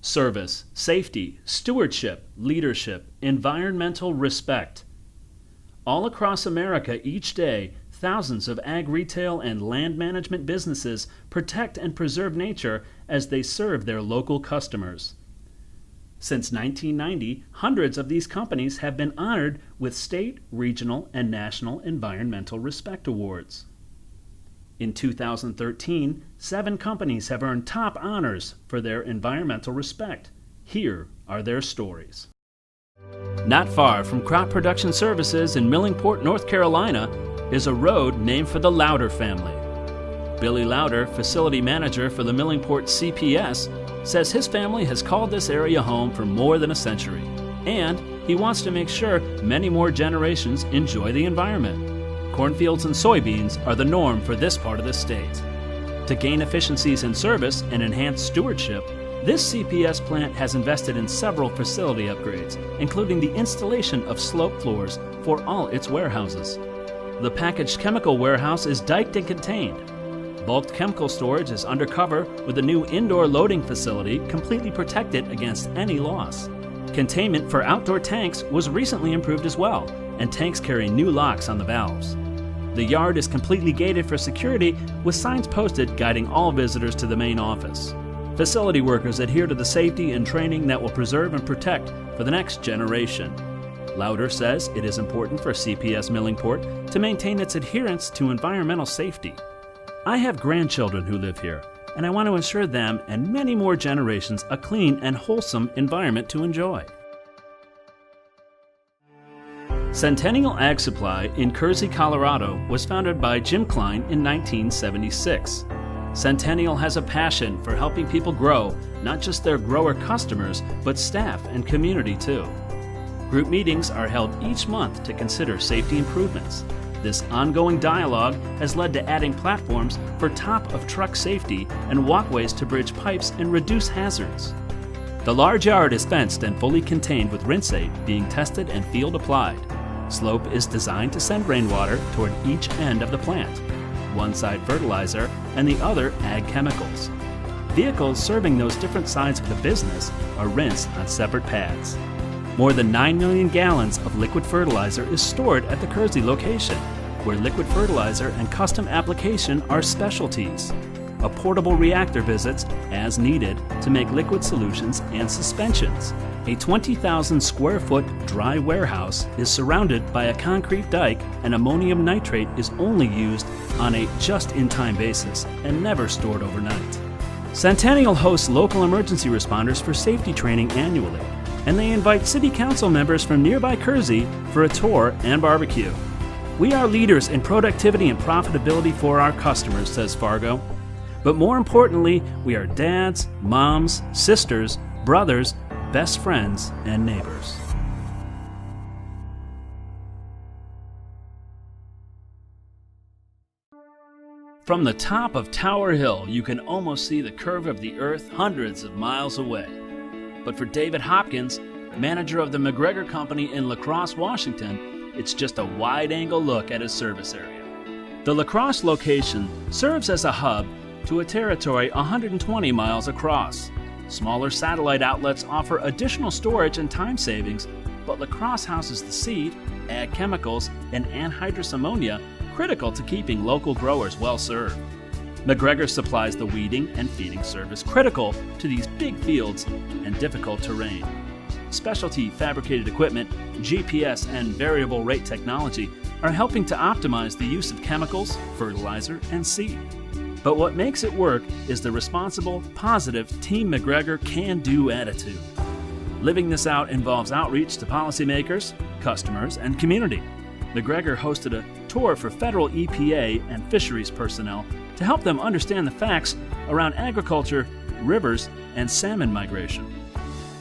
service, safety, stewardship, leadership, environmental respect. All across America each day, thousands of ag retail and land management businesses protect and preserve nature as they serve their local customers. Since 1990, hundreds of these companies have been honored with state, regional, and national environmental respect awards. In 2013, 7 companies have earned top honors for their environmental respect. Here are their stories. Not far from Crop Production Services in Millingport, North Carolina, is a road named for the Lauder family. Billy Lauder, facility manager for the Millingport CPS, says his family has called this area home for more than a century, and he wants to make sure many more generations enjoy the environment. Cornfields and soybeans are the norm for this part of the state. To gain efficiencies in service and enhance stewardship, this CPS plant has invested in several facility upgrades, including the installation of slope floors for all its warehouses. The packaged chemical warehouse is diked and contained. Bulk chemical storage is undercover with a new indoor loading facility completely protected against any loss. Containment for outdoor tanks was recently improved as well, and tanks carry new locks on the valves. The yard is completely gated for security with signs posted guiding all visitors to the main office. Facility workers adhere to the safety and training that will preserve and protect for the next generation. Lauder says it is important for CPS Millingport to maintain its adherence to environmental safety. I have grandchildren who live here, and I want to ensure them and many more generations a clean and wholesome environment to enjoy. Centennial Ag Supply in Kersey, Colorado was founded by Jim Klein in 1976. Centennial has a passion for helping people grow, not just their grower customers, but staff and community too. Group meetings are held each month to consider safety improvements. This ongoing dialogue has led to adding platforms for top-of-truck safety and walkways to bridge pipes and reduce hazards. The large yard is fenced and fully contained with rinse-aid being tested and field applied. Slope is designed to send rainwater toward each end of the plant, one side fertilizer and the other ag chemicals. Vehicles serving those different sides of the business are rinsed on separate pads. More than 9 million gallons of liquid fertilizer is stored at the Kersey location, where liquid fertilizer and custom application are specialties. A portable reactor visits as needed to make liquid solutions and suspensions. A 20,000 square foot dry warehouse is surrounded by a concrete dike, and ammonium nitrate is only used on a just-in-time basis and never stored overnight. Centennial hosts local emergency responders for safety training annually, and they invite city council members from nearby Kersey for a tour and barbecue. We are leaders in productivity and profitability for our customers, says Fargo. But more importantly, we are dads, moms, sisters, brothers, best friends, and neighbors. From the top of Tower Hill, you can almost see the curve of the earth hundreds of miles away. But for David Hopkins, manager of the McGregor Company in La Crosse, Washington, it's just a wide-angle look at his service area. The La Crosse location serves as a hub to a territory 120 miles across. Smaller satellite outlets offer additional storage and time savings, but La Crosse houses the seed, ag chemicals, and anhydrous ammonia critical to keeping local growers well served. McGregor supplies the weeding and feeding service critical to these big fields and difficult terrain. Specialty fabricated equipment, GPS, and variable rate technology are helping to optimize the use of chemicals, fertilizer, and seed. But what makes it work is the responsible, positive Team McGregor can-do attitude. Living this out involves outreach to policymakers, customers, and community. McGregor hosted a tour for federal EPA and fisheries personnel to help them understand the facts around agriculture, rivers, and salmon migration.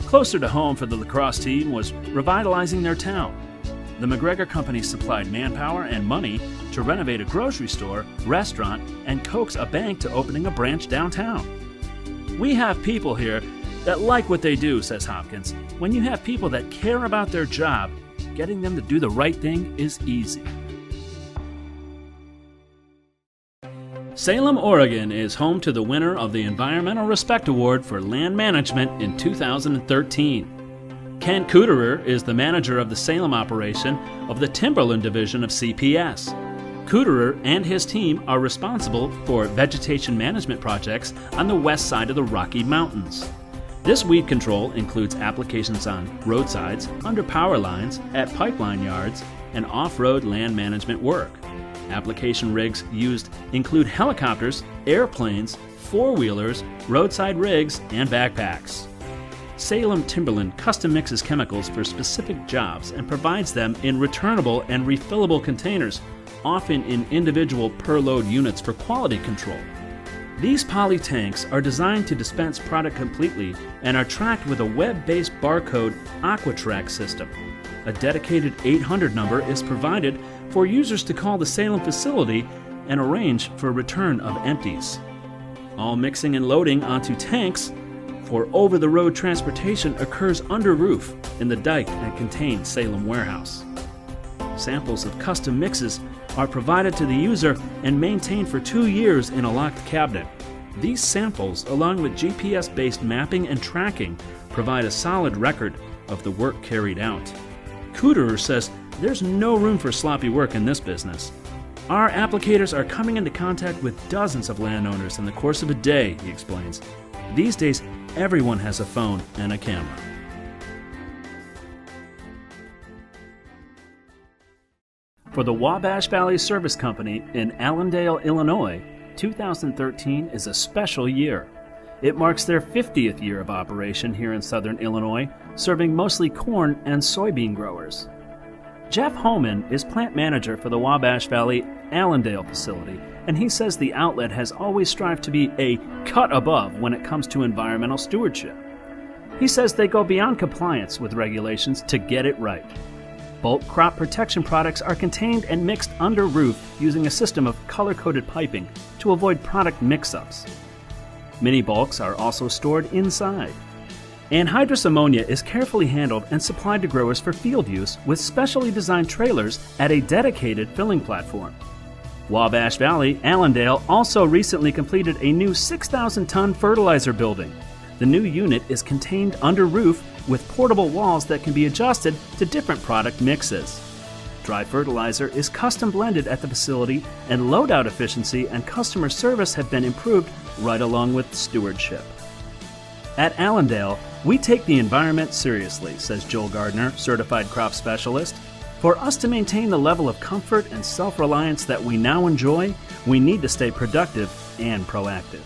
Closer to home for the La Crosse team was revitalizing their town. The McGregor Company supplied manpower and money to renovate a grocery store, restaurant, and coax a bank to opening a branch downtown. We have people here that like what they do, says Hopkins. When you have people that care about their job, getting them to do the right thing is easy. Salem, Oregon is home to the winner of the Environmental Respect Award for Land Management in 2013. Ken Kuderer is the manager of the Salem operation of the Timberland division of CPS. Kuderer and his team are responsible for vegetation management projects on the west side of the Rocky Mountains. This weed control includes applications on roadsides, under power lines, at pipeline yards, and off-road land management work. Application rigs used include helicopters, airplanes, four-wheelers, roadside rigs, and backpacks. Salem Timberland custom mixes chemicals for specific jobs and provides them in returnable and refillable containers, often in individual per-load units for quality control. These poly tanks are designed to dispense product completely and are tracked with a web-based barcode AquaTrack system. A dedicated 800 number is provided for users to call the Salem facility and arrange for return of empties. All mixing and loading onto tanks for over-the-road transportation occurs under roof in the dike and contained Salem warehouse. Samples of custom mixes are provided to the user and maintained for 2 years in a locked cabinet. These samples, along with GPS-based mapping and tracking, provide a solid record of the work carried out. Kuderer says there's no room for sloppy work in this business. Our applicators are coming into contact with dozens of landowners in the course of a day, he explains. These days, everyone has a phone and a camera. For the Wabash Valley Service Company in Allendale, Illinois, 2013 is a special year. It marks their 50th year of operation here in southern Illinois, serving mostly corn and soybean growers. Jeff Homan is plant manager for the Wabash Valley Allendale facility, and he says the outlet has always strived to be a cut above when it comes to environmental stewardship. He says they go beyond compliance with regulations to get it right. Bulk crop protection products are contained and mixed under roof using a system of color-coded piping to avoid product mix-ups. Mini bulks are also stored inside. Anhydrous ammonia is carefully handled and supplied to growers for field use with specially designed trailers at a dedicated filling platform. Wabash Valley Allendale also recently completed a new 6,000-ton fertilizer building. The new unit is contained under roof with portable walls that can be adjusted to different product mixes. Dry fertilizer is custom blended at the facility, and loadout efficiency and customer service have been improved right along with stewardship. At Allendale, we take the environment seriously, says Joel Gardner, certified crop specialist. For us to maintain the level of comfort and self-reliance that we now enjoy, we need to stay productive and proactive.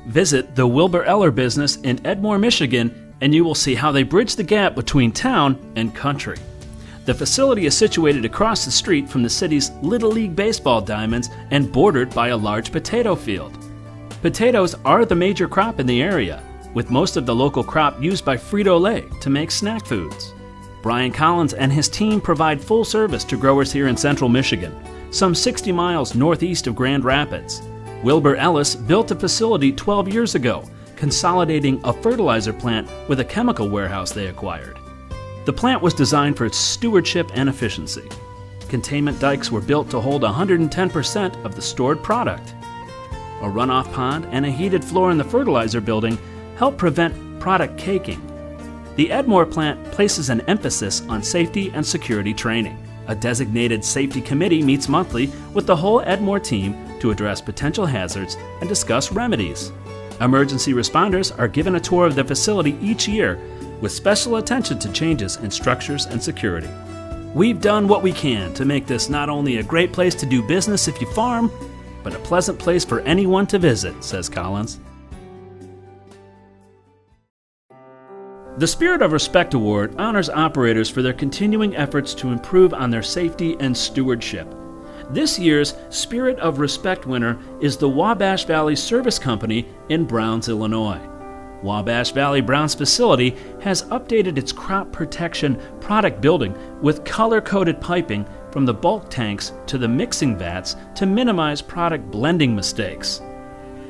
Visit the Wilbur Eller business in Edmore, Michigan, and you will see how they bridge the gap between town and country. The facility is situated across the street from the city's Little League baseball diamonds and bordered by a large potato field. Potatoes are the major crop in the area, with most of the local crop used by Frito-Lay to make snack foods. Brian Collins and his team provide full service to growers here in central Michigan, some 60 miles northeast of Grand Rapids. Wilbur Ellis built a facility 12 years ago, consolidating a fertilizer plant with a chemical warehouse they acquired. The plant was designed for its stewardship and efficiency. Containment dikes were built to hold 110% of the stored product. A runoff pond and a heated floor in the fertilizer building help prevent product caking. The Edmore plant places an emphasis on safety and security training. A designated safety committee meets monthly with the whole Edmore team to address potential hazards and discuss remedies. Emergency responders are given a tour of the facility each year with special attention to changes in structures and security. We've done what we can to make this not only a great place to do business if you farm, but a pleasant place for anyone to visit, says Collins. The Spirit of Respect Award honors operators for their continuing efforts to improve on their safety and stewardship. This year's Spirit of Respect winner is the Wabash Valley Service Company in Browns, Illinois. Wabash Valley Browns facility has updated its crop protection product building with color-coded piping from the bulk tanks to the mixing vats to minimize product blending mistakes.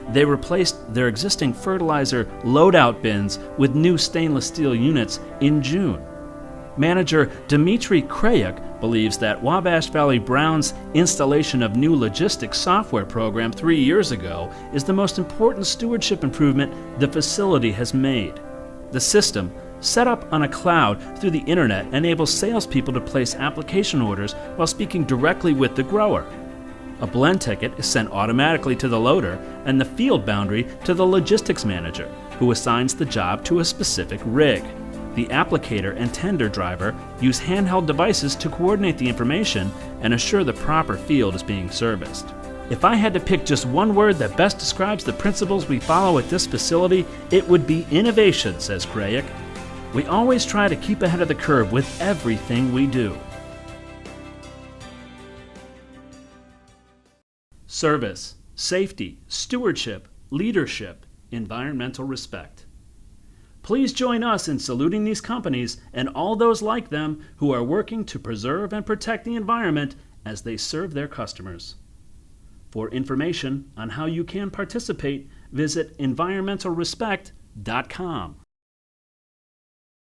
They replaced their existing fertilizer loadout bins with new stainless steel units in June. Manager Dmitry Krayuk believes that Wabash Valley Brown's installation of new logistics software program 3 years ago is the most important stewardship improvement the facility has made. The system, set up on a cloud through the internet, enables salespeople to place application orders while speaking directly with the grower. A blend ticket is sent automatically to the loader and the field boundary to the logistics manager, who assigns the job to a specific rig. The applicator and tender driver use handheld devices to coordinate the information and assure the proper field is being serviced. If I had to pick just one word that best describes the principles we follow at this facility, it would be innovation, says Grayek. We always try to keep ahead of the curve with everything we do. Service, safety, stewardship, leadership, environmental respect. Please join us in saluting these companies and all those like them who are working to preserve and protect the environment as they serve their customers. For information on how you can participate, visit environmentalrespect.com.